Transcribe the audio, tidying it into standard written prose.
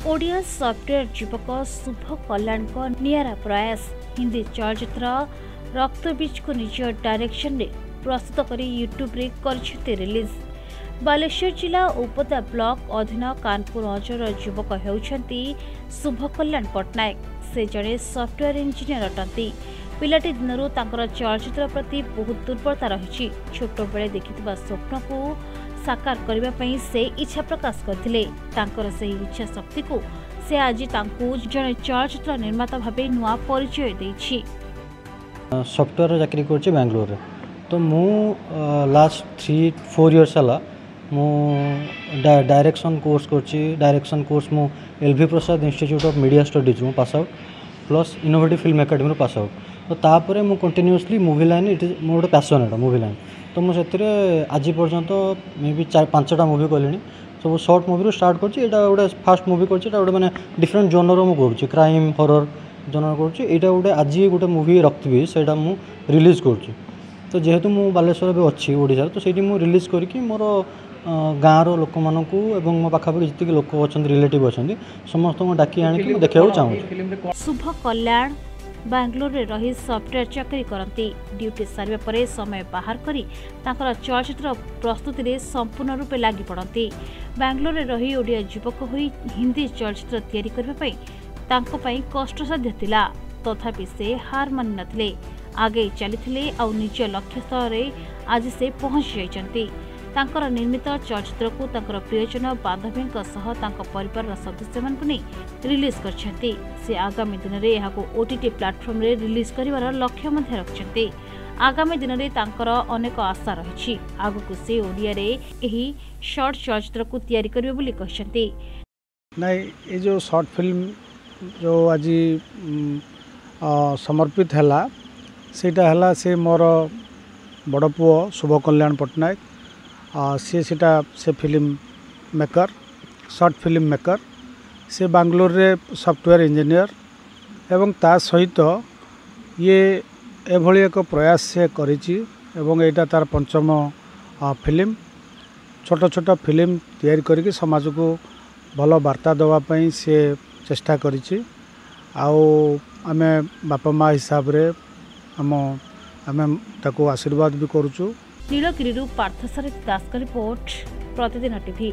Odia software युवक शुभ कल्याण को नियारा प्रयास हिंदी चलचित्र रक्त बीज को निज डायरेक्शन रे प्रस्तुत करी यूट्यूब रे करछते रिलीज। बालेश्वर जिला उपदा ब्लॉक अधीन कानपुर अंचल युवक हेउछंती शुभ कल्याण पटनायक। से जड़े सॉफ्टवेयर इंजीनियर अटंती। पिलाटी दिनरू तांकर चलचित्र प्रति बहुत दुर्बलता रही। छोट बेले देखिथिबा स्वप्न को साकार करबा पई से इच्छा प्रकाश करथिले। तांकर से इच्छा शक्ति को से आज तांकू जड़े चलचित्र निर्माता भाबे नुआ परिचय देछि। सॉफ्टवेयर चाकरी करछि बेंगलोर रे। तो मु लास्ट 3-4 इयर्स हला मु डायरेक्शन कोर्स करछि। डायरेक्शन कोर्स मु L V Prasad institute of media studies मु pass out plus innovative film academy pass out. तो तापर मु continuously movie line it is more passion एटा मूवी लाइन। तो मु सेतिरे आज पर्यंत मे बी 4-5टा मूवी कलिनी। सब शॉर्ट मूवी स्टार्ट करछि। एटा गोटे फास्ट मूवी करछि। एटा गोटे माने डिफरेंट जॉनर मु करछि। क्राइम हॉरर जॉनर करछि। एटा गोटे आज गोटे मूवी रक्तबी सेटा मु रिलीज करछि। तो जेहेतु मु बालेश्वर भी अच्छी ओडिसा तो सेठी मु रिलीज करके मोर गाँव लोक मानकू एवं मो पाखापाखि जितके लोक अच्छा रिलेटिव अच्छा समस्त डाकी आनिक देखा चाहूँ। शुभ कल्याण बेंगलोर रे रही सॉफ्टवेयर चाकरी करती। ड्यूटी सारिबा परे समय बाहर करी तांकर चलचित्र प्रस्तुति रे संपूर्ण रूपे लागी पड़ती। बेंगलोर रे रही ओडिया युवक होई हिंदी चलचित्र तैयारी करबा पई तांको पई कष्टसाध्य थिला। तथापि से हार मानि नथिले। आगे चलीथिले आ निज लक्ष्य स्थल रे आज से पहुंच जाइछंती। तांकर निर्मित चलचित्र को तांकर प्रियजन बांधवींक सह तांकर परिवार सदस्य मानकु नै रिलीज करछंती। से आगामी दिन रे एहाको ओटीटी प्लेटफॉर्म रे रिलीज करिवार लक्ष्य मध्ये रखछंती। आगामी दिन रे तांकर अनेक आशा रहिछि। आगु से ओडिया रे एही शॉर्ट चलचित्र को तैयारी करिवे बोली कहछंती। नै ए जो शॉर्ट फिल्म जो आज समर्पित हैला सेटा हैला से मोर बड़ पुओ शुभ कल्याण पटनायक। से film maker short film maker से बेंगलोर रे सॉफ्टवेयर इंजीनियर एवं ता सहित ये एभली एक प्रयास से करिछि एवं एटा तार पंचम फिल्म। छोट छोट फिल्म तैयारी करके समाज को भल वार्ता देवा पई से चेष्टा करिछि। आउ आमे बापा माँ हिसाब रे आमे ताको आशीर्वाद भी करूछु। नीलगिरी पार्थसारथी दास का रिपोर्ट प्रतिदिन टीवी।